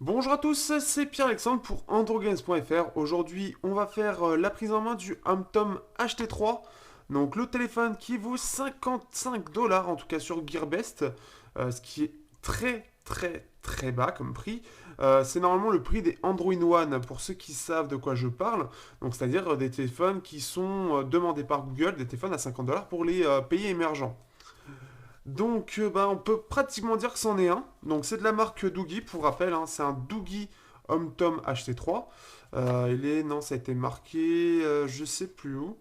Bonjour à tous, c'est Pierre-Alexandre pour AndroGames.fr. Aujourd'hui, on va faire la prise en main du HomeTom HT3. Donc le téléphone qui vaut 55 dollars, en tout cas sur Gearbest, ce qui est très bas comme prix. C'est normalement le prix des Android One, pour ceux qui savent de quoi je parle. Donc c'est-à-dire des téléphones qui sont demandés par Google, des téléphones à 50 dollars pour les pays émergents. Donc, bah, on peut pratiquement dire que c'en est un. Donc, c'est de la marque Doogie, pour rappel, hein, c'est un Doogie HomeTom HT3. Non, ça a été marqué, je sais plus où.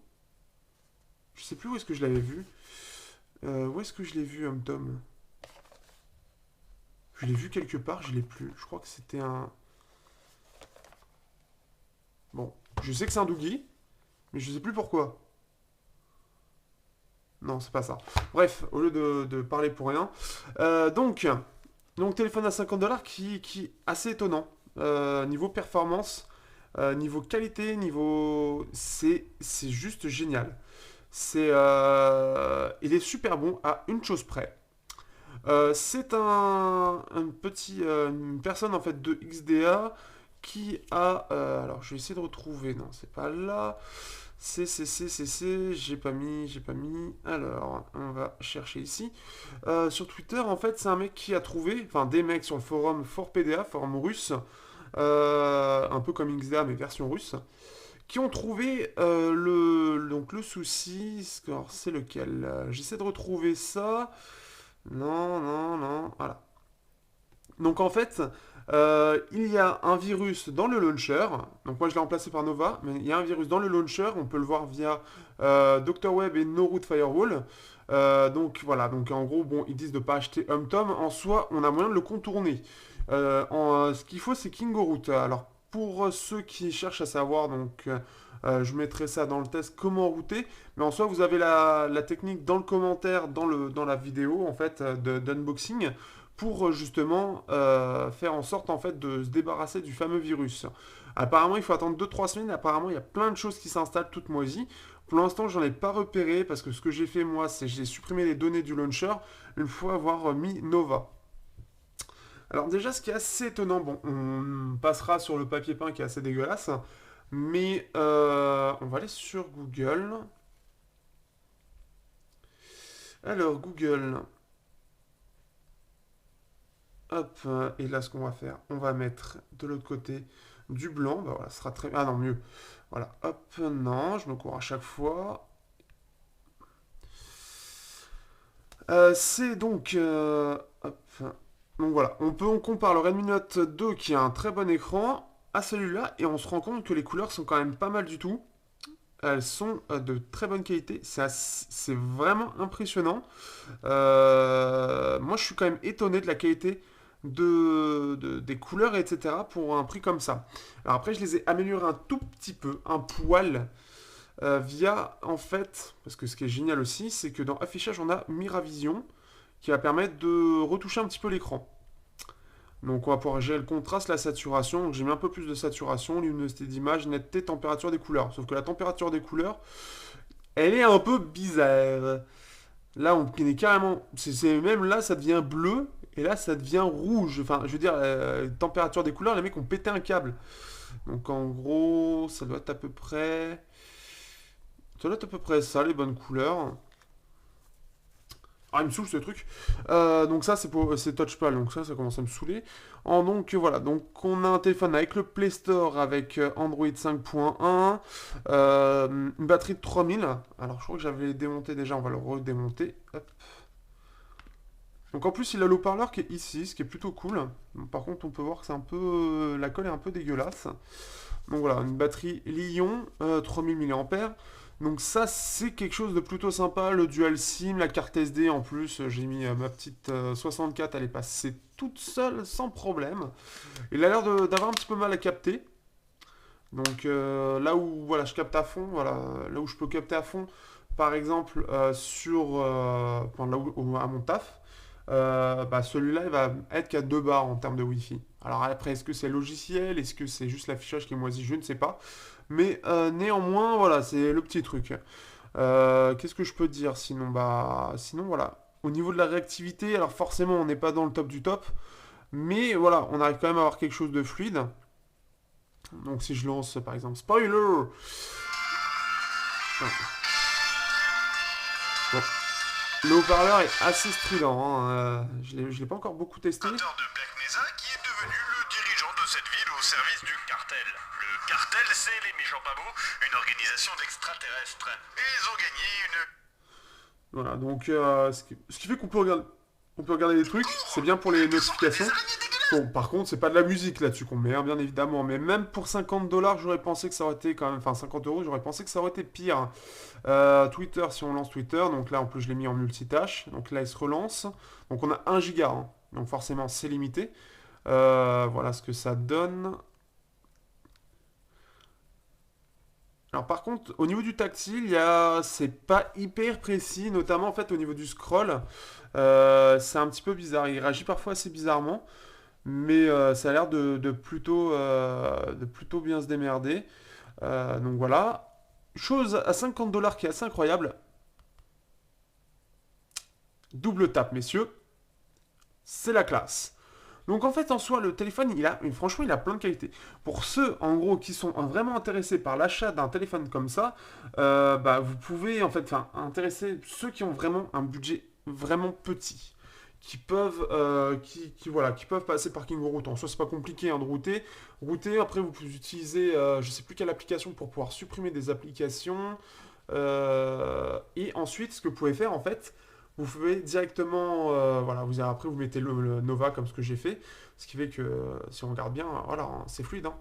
Je sais plus où est-ce que je l'avais vu. Où est-ce que je l'ai vu, HomeTom? Je l'ai vu quelque part, je l'ai plus. Je crois que c'était un. Bon, je sais que c'est un Doogie, mais je sais plus pourquoi. Non, c'est pas ça. Bref, au lieu de parler pour rien. Donc, téléphone à 50 dollars qui est assez étonnant. Niveau performance, niveau qualité, niveau. C'est juste génial. Il est super bon à une chose près. C'est une personne en fait de XDA qui a. Alors, je vais essayer de retrouver. Non, c'est pas là. J'ai pas mis. Alors, on va chercher ici. Sur Twitter, en fait, c'est un mec qui a trouvé, enfin des mecs sur le forum 4PDA, forum russe, un peu comme XDA mais version russe, qui ont trouvé donc le souci. Alors, c'est lequel? J'essaie de retrouver ça. Non, voilà. Donc en fait, il y a un virus dans le launcher. Donc moi je l'ai remplacé par Nova, mais il y a un virus dans le launcher. On peut le voir via Dr. Web et No Root Firewall. Donc voilà, donc en gros, bon, ils disent de ne pas acheter HomeTom. En soi, on a moyen de le contourner. Ce qu'il faut, c'est Kingo Alors pour ceux qui cherchent à savoir, je mettrai ça dans le test comment router. Mais en soi, vous avez la technique dans le commentaire, dans la vidéo en fait d'unboxing pour justement faire en sorte en fait de se débarrasser du fameux virus. Apparemment, il faut attendre 2-3 semaines. Apparemment, il y a plein de choses qui s'installent toutes moisies. Pour l'instant, j'en ai pas repéré parce que ce que j'ai fait moi, c'est j'ai supprimé les données du launcher une fois avoir mis Nova. Alors déjà, ce qui est assez étonnant, bon, on passera sur le papier peint qui est assez dégueulasse, mais on va aller sur Google. Alors Google, hop, et là ce qu'on va faire, on va mettre de l'autre côté du blanc, bah voilà, ce sera très... Ah non, mieux. Voilà, hop, non, je me cours à chaque fois. C'est donc... hop. Donc voilà, on compare le Redmi Note 2 qui a un très bon écran à celui-là et on se rend compte que les couleurs sont quand même pas mal du tout. Elles sont de très bonne qualité, c'est vraiment impressionnant. Moi je suis quand même étonné de la qualité des couleurs, etc. pour un prix comme ça. Alors après, je les ai améliorés un tout petit peu, un poil, via en fait, parce que ce qui est génial aussi, c'est que dans affichage, on a Miravision qui va permettre de retoucher un petit peu l'écran. Donc on va pouvoir gérer le contraste, la saturation. Donc j'ai mis un peu plus de saturation, luminosité d'image, netteté, température des couleurs. Sauf que la température des couleurs, elle est un peu bizarre. Là, on est carrément. Même là, ça devient bleu. Et là, ça devient rouge. Enfin, je veux dire, température des couleurs, les mecs ont pété un câble. Donc, en gros, ça doit être à peu près. Ça doit être à peu près ça, les bonnes couleurs. Ah, il me saoule ce truc. Donc ça, c'est Touchpad. Donc ça commence à me saouler. Voilà. Donc on a un téléphone avec le Play Store, avec Android 5.1, une batterie de 3000. Alors je crois que j'avais démonté déjà. On va le redémonter. Hop. Donc en plus, il a l'haut-parleur qui est ici, ce qui est plutôt cool. Par contre, on peut voir que c'est un peu, la colle est un peu dégueulasse. Donc voilà, une batterie Lion, 3000 mAh. Donc ça, c'est quelque chose de plutôt sympa. Le dual SIM, la carte SD en plus, j'ai mis ma petite 64, elle est passée toute seule, sans problème. Il a l'air d'avoir un petit peu mal à capter. Donc là où voilà, je capte à fond, voilà, là où je peux capter à fond, par exemple à mon taf, bah, celui-là il va être qu'à 2 bars en termes de Wi-Fi. Alors après, est-ce que c'est logiciel, est-ce que c'est juste l'affichage qui est moisi, je ne sais pas. Mais néanmoins, voilà, c'est le petit truc. Qu'est-ce que je peux dire sinon? Bah, sinon voilà. Au niveau de la réactivité, alors forcément, on n'est pas dans le top du top. Mais voilà, on arrive quand même à avoir quelque chose de fluide. Donc si je lance par exemple spoiler. Ah, bon. Le haut-parleur est assez strident, hein, je l'ai pas encore beaucoup testé. De Black Mesa qui est devenu le dirigeant de cette ville au service du cartel. Le cartel, c'est les méchants pas beaux, une organisation d'extraterrestres. Et ils ont gagné une... Voilà, donc ce qui fait qu'on peut regarder les trucs, c'est bien pour les notifications. Bon, par contre, c'est pas de la musique là-dessus qu'on met, hein, bien évidemment. Mais même pour 50 dollars, j'aurais pensé que ça aurait été quand même. Enfin, 50 euros, j'aurais pensé que ça aurait été pire. Twitter, si on lance Twitter, donc là en plus je l'ai mis en multitâche. Donc là, il se relance. Donc on a 1 giga, hein. Donc forcément, c'est limité. Voilà ce que ça donne. Alors par contre, au niveau du tactile, c'est pas hyper précis, notamment en fait au niveau du scroll. C'est un petit peu bizarre. Il réagit parfois assez bizarrement. Mais ça a l'air de plutôt bien se démerder. Donc voilà. Chose à 50 dollars qui est assez incroyable. Double tape, messieurs. C'est la classe. Donc en fait, en soi, le téléphone, franchement, il a plein de qualités. Pour ceux, en gros, qui sont vraiment intéressés par l'achat d'un téléphone comme ça, bah, vous pouvez, en fait, enfin, intéresser ceux qui ont vraiment un budget vraiment petit, voilà, qui peuvent passer par Kingo En soi, c'est pas compliqué, hein, de router. Router, après, vous pouvez utiliser, je sais plus quelle application pour pouvoir supprimer des applications. Et ensuite, ce que vous pouvez faire, en fait, vous pouvez directement, voilà, après vous mettez le Nova comme ce que j'ai fait, ce qui fait que si on regarde bien, voilà, hein, c'est fluide, hein.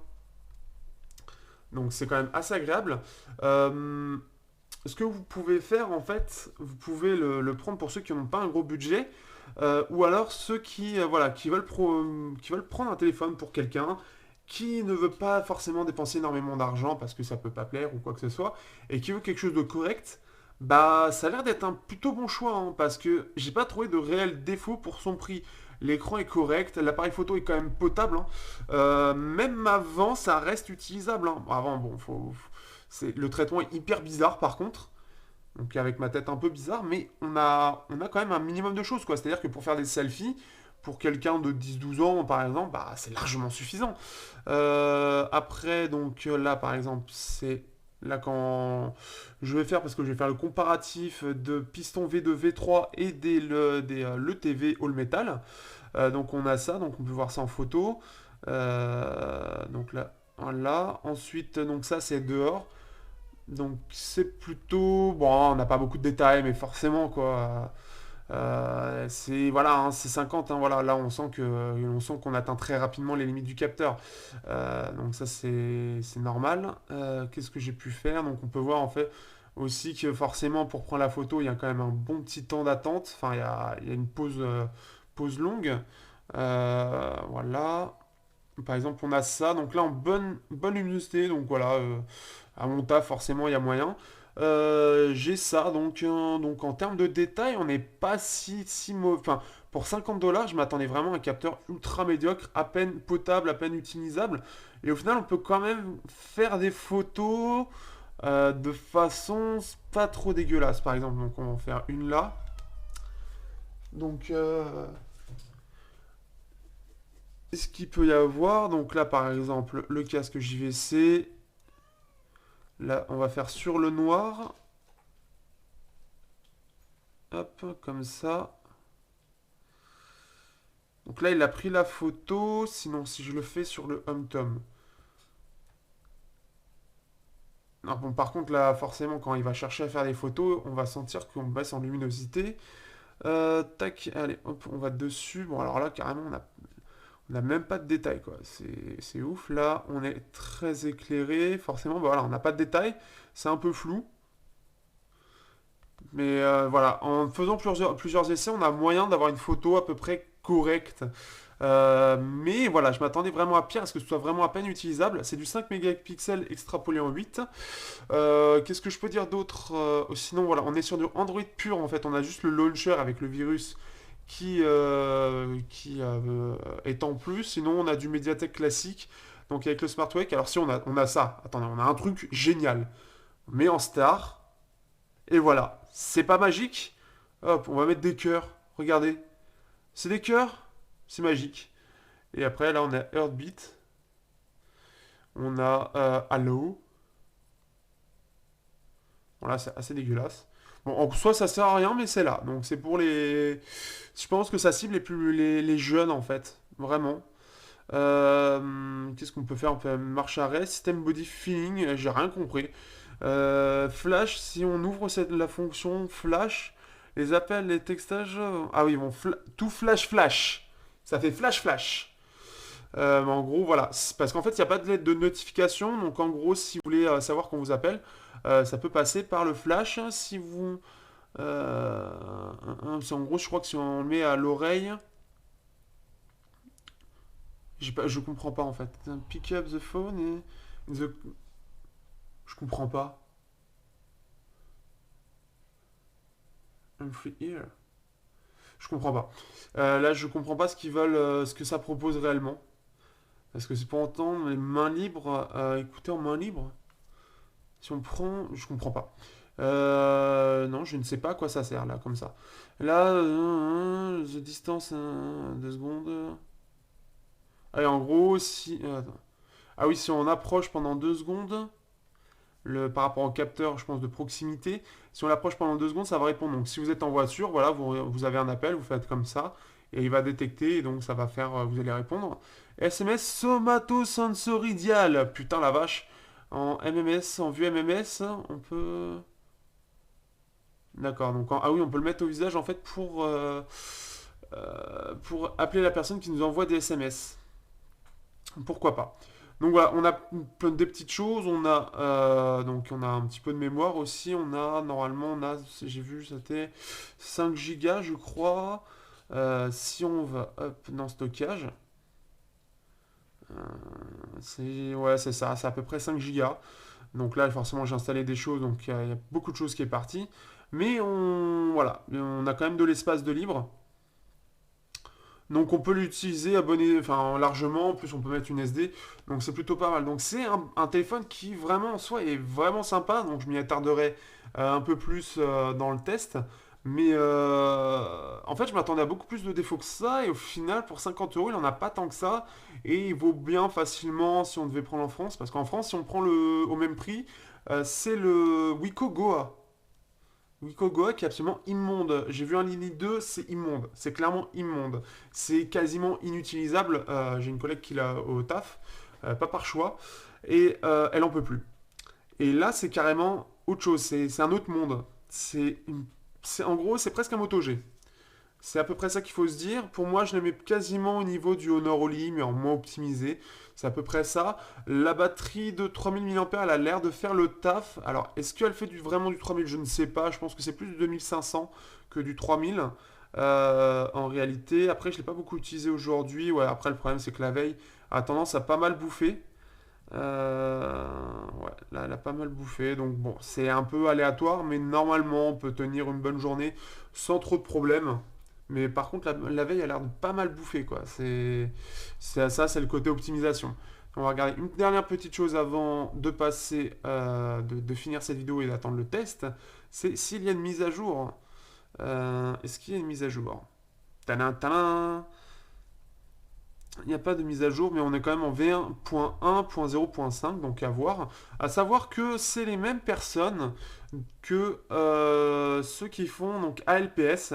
Donc c'est quand même assez agréable. Euh, Ce que vous pouvez faire en fait, vous pouvez le prendre pour ceux qui n'ont pas un gros budget, ou alors ceux qui, voilà, qui veulent prendre un téléphone pour quelqu'un qui ne veut pas forcément dépenser énormément d'argent parce que ça peut pas plaire ou quoi que ce soit, et qui veut quelque chose de correct. Bah, ça a l'air d'être un plutôt bon choix, hein, parce que j'ai pas trouvé de réel défaut pour son prix. L'écran est correct, l'appareil photo est quand même potable, hein. Même avant, ça reste utilisable, hein. Avant, bon, le traitement est hyper bizarre par contre. Donc avec ma tête un peu bizarre, mais on a quand même un minimum de choses, quoi. C'est-à-dire que pour faire des selfies, pour quelqu'un de 10-12 ans par exemple, bah, c'est largement suffisant. Après, donc là par exemple, c'est là quand je vais faire, parce que je vais faire le comparatif de piston V2, V3 et des LETV All Metal. Donc on a ça, donc on peut voir ça en photo. Donc là, voilà. Ensuite, donc ça c'est dehors. Donc c'est plutôt... Bon, on n'a pas beaucoup de détails, mais forcément, quoi. C'est voilà, hein, c'est 50, hein, voilà, là on sent qu'on atteint très rapidement les limites du capteur. Donc ça c'est normal. Qu'est-ce que j'ai pu faire? Donc on peut voir en fait aussi que forcément pour prendre la photo, il y a quand même un bon petit temps d'attente. Enfin, il y a une pause longue. Voilà. Par exemple, on a ça, donc là en bonne luminosité, donc voilà, à mon taf forcément il y a moyen. J'ai ça, donc en termes de détails, on n'est pas si mauvais. Enfin, pour 50 dollars, je m'attendais vraiment à un capteur ultra médiocre, à peine potable, à peine utilisable. Et au final, on peut quand même faire des photos de façon pas trop dégueulasse, par exemple. Donc on va en faire une là. Donc, ce qu'il peut y avoir, donc là par exemple, le casque JVC. Là, on va faire sur le noir. Hop, comme ça. Donc là, il a pris la photo. Sinon, si je le fais sur le home-tom. Non, bon, par contre, là, forcément, quand il va chercher à faire des photos, on va sentir qu'on baisse en luminosité. Tac, allez, hop, on va dessus. Bon, alors là, carrément, on a même pas de détails, quoi. C'est ouf. Là, on est très éclairé. Forcément, bah voilà, on n'a pas de détails. C'est un peu flou. Mais voilà, en faisant plusieurs essais, on a moyen d'avoir une photo à peu près correcte. Mais voilà, je m'attendais vraiment à pire, à ce que ce soit vraiment à peine utilisable. C'est du 5 mégapixels extrapolé en 8. Qu'est-ce que je peux dire d'autre? Sinon, voilà, on est sur du Android pur en fait. On a juste le launcher avec le virus qui est en plus. Sinon, on a du Mediatek classique. Donc avec le SmartWake. Alors si on a ça, attendez, on a un truc génial. Mais en star. Et voilà. C'est pas magique. Hop, on va mettre des cœurs. Regardez. C'est des cœurs. C'est magique. Et après, là, on a Heartbeat. On a Halo. Bon, là, c'est assez dégueulasse. Bon, en soi, ça sert à rien, mais c'est là. Donc, c'est pour les... Je pense que ça cible les jeunes, en fait. Vraiment. Qu'est-ce qu'on peut faire? On peut marche arrêt, system body feeling, j'ai rien compris. Flash, si on ouvre la fonction flash, les appels, les textages. Ah oui, bon, tout flash flash. Ça fait flash flash. Mais en gros, voilà. Parce qu'en fait, il n'y a pas de lettre de notification. Donc, en gros, si vous voulez savoir qu'on vous appelle, ça peut passer par le flash. Si vous. En gros, je crois que si on le met à l'oreille. Je comprends pas en fait. Pick up the phone et. Je comprends pas. I'm free here. Je comprends pas. Là, je comprends pas ce qu'ils veulent, ce que ça propose réellement. Parce que c'est pour entendre les mains libres, écouter en main libre. Si on prend, je comprends pas. Non, je ne sais pas à quoi ça sert là, comme ça. Là, the distance, 2 secondes. Allez, en gros, si. Attends. Ah oui, si on approche pendant 2 secondes, par rapport au capteur, je pense, de proximité, si on l'approche pendant 2 secondes, ça va répondre. Donc si vous êtes en voiture, voilà, vous avez un appel, vous faites comme ça, et il va détecter, et donc ça va faire, vous allez répondre. SMS somatosensoridial. Putain la vache. En MMS, en vue MMS, on peut. D'accord, donc ah oui, on peut le mettre au visage en fait pour appeler la personne qui nous envoie des SMS. Pourquoi pas? Donc voilà, on a plein des petites choses, on a un petit peu de mémoire aussi, normalement j'ai vu c'était 5 gigas je crois. Si on va hop dans stockage, c'est ça, c'est à peu près 5 gigas. Donc là forcément j'ai installé des choses, donc il y a beaucoup de choses qui est parti. Mais on a quand même de l'espace de libre. Donc on peut l'utiliser enfin, largement, en plus on peut mettre une SD, donc c'est plutôt pas mal. Donc c'est un téléphone qui vraiment en soi est vraiment sympa, donc je m'y attarderai un peu plus dans le test. Mais en fait je m'attendais à beaucoup plus de défauts que ça, et au final pour 50 euros il en a pas tant que ça, et il vaut bien facilement si on devait prendre en France, parce qu'en France si on prend au même prix, c'est le Wiko Goa. Wiko Goa qui est absolument immonde. J'ai vu un Lily 2, c'est immonde. C'est clairement immonde. C'est quasiment inutilisable. J'ai une collègue qui l'a au taf, pas par choix, et elle en peut plus. Et là, c'est carrément autre chose. C'est un autre monde. En gros, c'est presque un Moto G. C'est à peu près ça qu'il faut se dire. Pour moi, je le mets quasiment au niveau du Honor Oli, mais en moins optimisé. C'est à peu près ça. La batterie de 3000 mAh, elle a l'air de faire le taf. Alors, est-ce qu'elle fait vraiment du 3000? Je ne sais pas. Je pense que c'est plus du 2500 que du 3000. En réalité, après, je ne l'ai pas beaucoup utilisé aujourd'hui. Ouais, après, le problème, c'est que la veille a tendance à pas mal bouffer. Ouais, là, elle a pas mal bouffé. Donc, bon, c'est un peu aléatoire, mais normalement, on peut tenir une bonne journée sans trop de problèmes. Mais par contre, la veille a l'air de pas mal bouffer, quoi. Ça, c'est le côté optimisation. On va regarder une dernière petite chose avant de passer, de finir cette vidéo et d'attendre le test. C'est s'il y a une mise à jour. Est-ce qu'il y a une mise à jour? Tadam, tadam. Il n'y a pas de mise à jour, mais on est quand même en V1.1.0.5, donc à voir. À savoir que c'est les mêmes personnes que ceux qui font donc ALPS.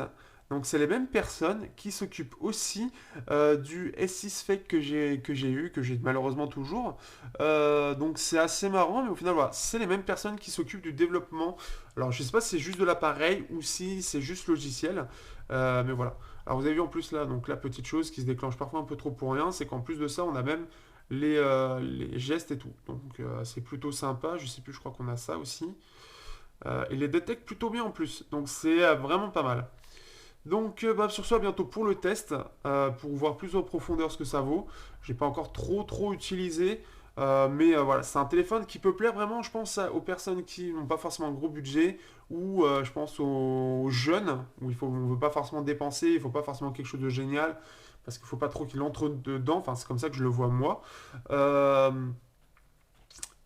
Donc c'est les mêmes personnes qui s'occupent aussi du S6 Fake que j'ai malheureusement toujours. Donc c'est assez marrant, mais au final voilà, c'est les mêmes personnes qui s'occupent du développement. Alors je sais pas si c'est juste de l'appareil ou si c'est juste logiciel, mais voilà. Alors vous avez vu en plus là, donc la petite chose qui se déclenche parfois un peu trop pour rien, c'est qu'en plus de ça, on a même les gestes et tout. Donc c'est plutôt sympa, je sais plus, je crois qu'on a ça aussi. Et les détecte plutôt bien en plus, donc c'est vraiment pas mal. Donc sur ce, à bientôt pour le test, pour voir plus en profondeur ce que ça vaut. J'ai pas encore trop utilisé, mais voilà, c'est un téléphone qui peut plaire vraiment, je pense, aux personnes qui n'ont pas forcément un gros budget, ou je pense aux jeunes, où on ne veut pas forcément dépenser, il faut pas forcément quelque chose de génial, parce qu'il faut pas trop qu'il entre dedans, enfin c'est comme ça que je le vois moi. Euh,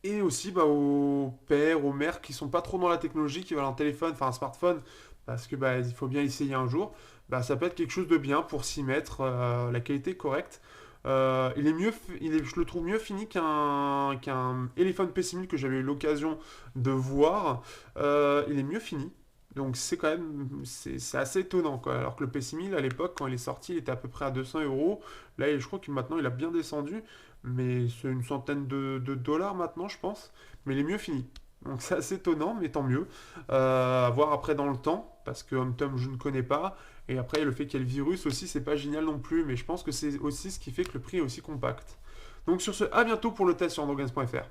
et aussi aux pères, aux mères qui sont pas trop dans la technologie, qui veulent un téléphone, enfin un smartphone, parce que il faut bien essayer un jour. Ça peut être quelque chose de bien pour s'y mettre, la qualité est correcte. Il est mieux, je le trouve mieux fini qu'un Elephant Pessimil que j'avais eu l'occasion de voir. Il est mieux fini. Donc c'est quand même c'est assez étonnant quoi. Alors que le Pessimil à l'époque quand il est sorti il était à peu près à 200 euros. Là je crois que maintenant il a bien descendu. Mais c'est une centaine de dollars maintenant je pense. Mais il est mieux fini. Donc c'est assez étonnant mais tant mieux. À voir après dans le temps. Parce que Home Tom je ne connais pas. Et après, le fait qu'il y ait le virus aussi, c'est pas génial non plus, mais je pense que c'est aussi ce qui fait que le prix est aussi compact. Donc sur ce, à bientôt pour le test sur androgames.fr.